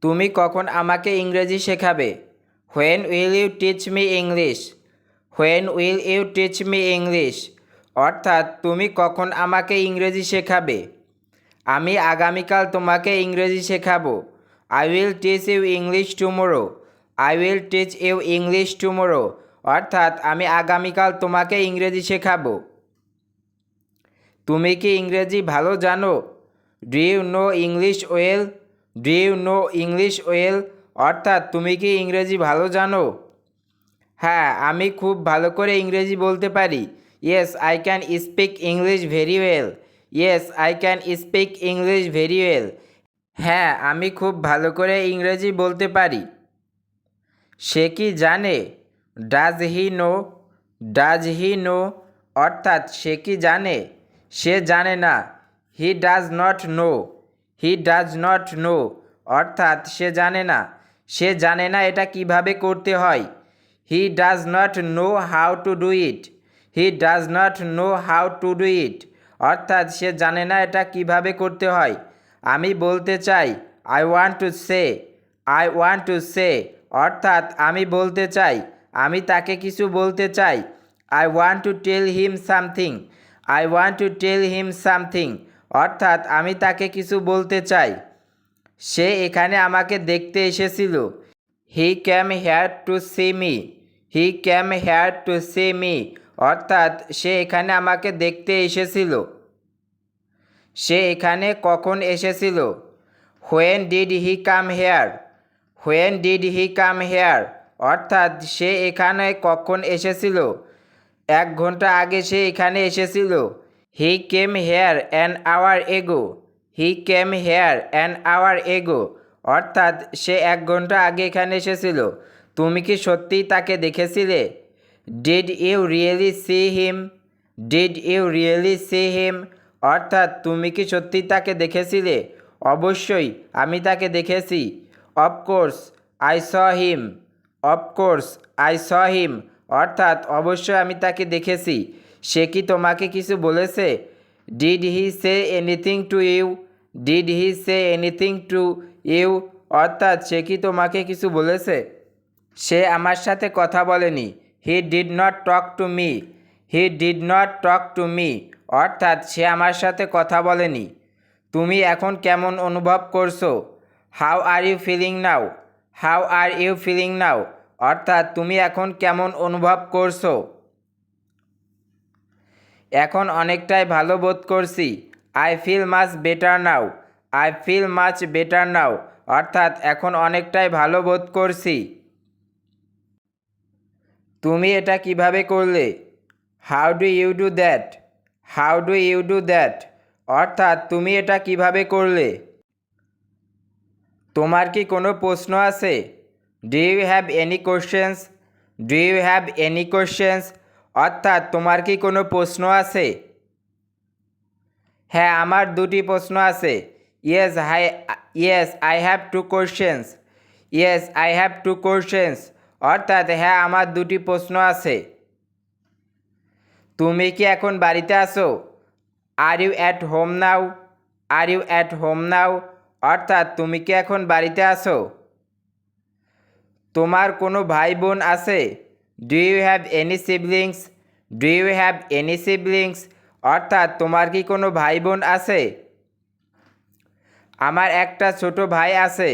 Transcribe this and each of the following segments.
তুমি কখন আমাকে ইংরেজি শেখাবে? When will you teach me English? When will you teach me English অর্থাৎ তুমি কখন আমাকে ইংরেজি শেখাবে? আমি আগামীকাল তোমাকে ইংরেজি শেখাবো। I will teach you English tomorrow. I will teach you English tomorrow অর্থাৎ আমি আগামীকাল তোমাকে ইংরেজি শেখাবো। তুমি কি ইংরেজি ভালো জানো? Do you know English well? Do you know English well অর্থাৎ তুমি কি ইংরেজি ভালো জানো? হ্যাঁ, আমি খুব ভালো করে ইংরেজি বলতে পারি। Yes I can speak English very well. Yes I can speak English very well. হ্যাঁ, আমি খুব ভালো করে ইংরেজি বলতে পারি। সে কি জানে? Does he know? Does he know অর্থাৎ সে কি জানে? সে জানে না। He does not know. He does not know অর্থাৎ সে জানে না। সে জানে না এটা কিভাবে করতে হয়। হি does not know how to do it. He does not know how to do it অর্থাৎ সে জানে না এটা কিভাবে করতে হয়। আমি বলতে চাই। I want to say. I want to say অর্থাৎ আমি বলতে চাই। আমি তাকে কিছু বলতে চাই। I want to tell him something. I want to tell him something অর্থাৎ আমি তাকে কিছু বলতে চাই। সে এখানে আমাকে দেখতে এসেছিল। He came here to see me. He came here to see me অর্থাৎ সে এখানে আমাকে দেখতে এসেছিল। সে এখানে কখন এসেছিল? When did he come here? When did he come here অর্থাৎ সে এখানে কখন এসেছিল? 1 ঘন্টা আগে সে এখানে এসেছিল। He came here an hour ago. He came here an hour ago অর্থাৎ সে 1 ঘন্টা আগে এখানে এসেছিল। তুমি কি সত্যিই তাকে দেখেছিলে? Did you really see him? Did you really see him অর্থাৎ তুমি কি সত্যিই তাকে দেখেছিলে? অবশ্যই আমি তাকে দেখেছি। Of course I saw him. Of course I saw him অর্থাৎ অবশ্যই আমি তাকে দেখেছি। সে কি তোমাকে কিছু বলেছে? Did he say anything to you? Did he say anything to you অর্থাৎ সে কি তোমাকে কিছু বলেছে? সে আমার সাথে কথা বলেনি। He did not talk to me. He did not talk to me অর্থাৎ সে আমার সাথে কথা বলেনি। তুমি এখন কেমন অনুভব করছো? How are you feeling now? How are you feeling now অর্থাৎ তুমি এখন কেমন অনুভব করছো? এখন অনেকটাই ভালো বোধ করছি। I feel much better now. I feel much better now অর্থাৎ এখন অনেকটাই ভালো বোধ করছি। তুমি এটা কিভাবে করলে? How do you do that? How do you do that অর্থাৎ তুমি এটা কিভাবে করলে? তোমার কি কোনো প্রশ্ন আছে? Do you have any questions? Do you have any questions অর্থাৎ তোমার কি কোনো প্রশ্ন আছে? হ্যাঁ, আমার 2টি প্রশ্ন আছে। Yes I have 2 questions. Yes I have 2 questions অর্থাৎ হ্যাঁ আমার 2টি প্রশ্ন আছে। তুমি কি এখন বাড়িতে আছো? Are you at home now? Are you at home now অর্থাৎ তুমি কি এখন বাড়িতে আছো? তোমার কোনো ভাই বোন আছে? Do you have any siblings? Do you have any siblings অর্থাৎ তোমার কি কোনো ভাই বোন আছে? আমার একটা ছোট ভাই আছে।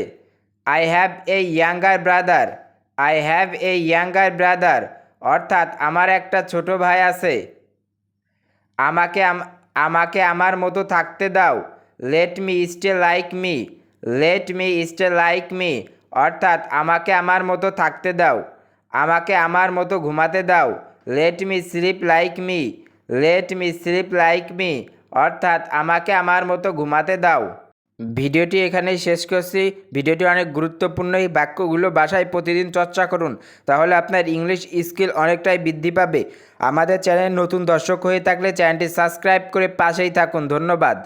I have a younger brother. I have a younger brother অর্থাৎ আমার একটা ছোট ভাই আছে। আমাকে আমার মতো থাকতে দাও। Let me stay like me. Let me stay like me অর্থাৎ আমাকে আমার মতো থাকতে দাও। আমাকে আমার মতো ঘুমাতে দাও। Let me slip like me. Let me slip like me অর্থাৎ আমাকে আমার মতো ঘুমাতে দাও। ভিডিওটি এখানেই শেষ করছি। ভিডিওটি অনেক গুরুত্বপূর্ণ। এই বাক্যগুলো বাসায় প্রতিদিন চর্চা করুন, তাহলে আপনার ইংলিশ স্কিল অনেকটাই বৃদ্ধি পাবে। আমাদের চ্যানেল নতুন দর্শক হয়ে থাকলে চ্যানেলটি সাবস্ক্রাইব করে পাশেই থাকুন। ধন্যবাদ।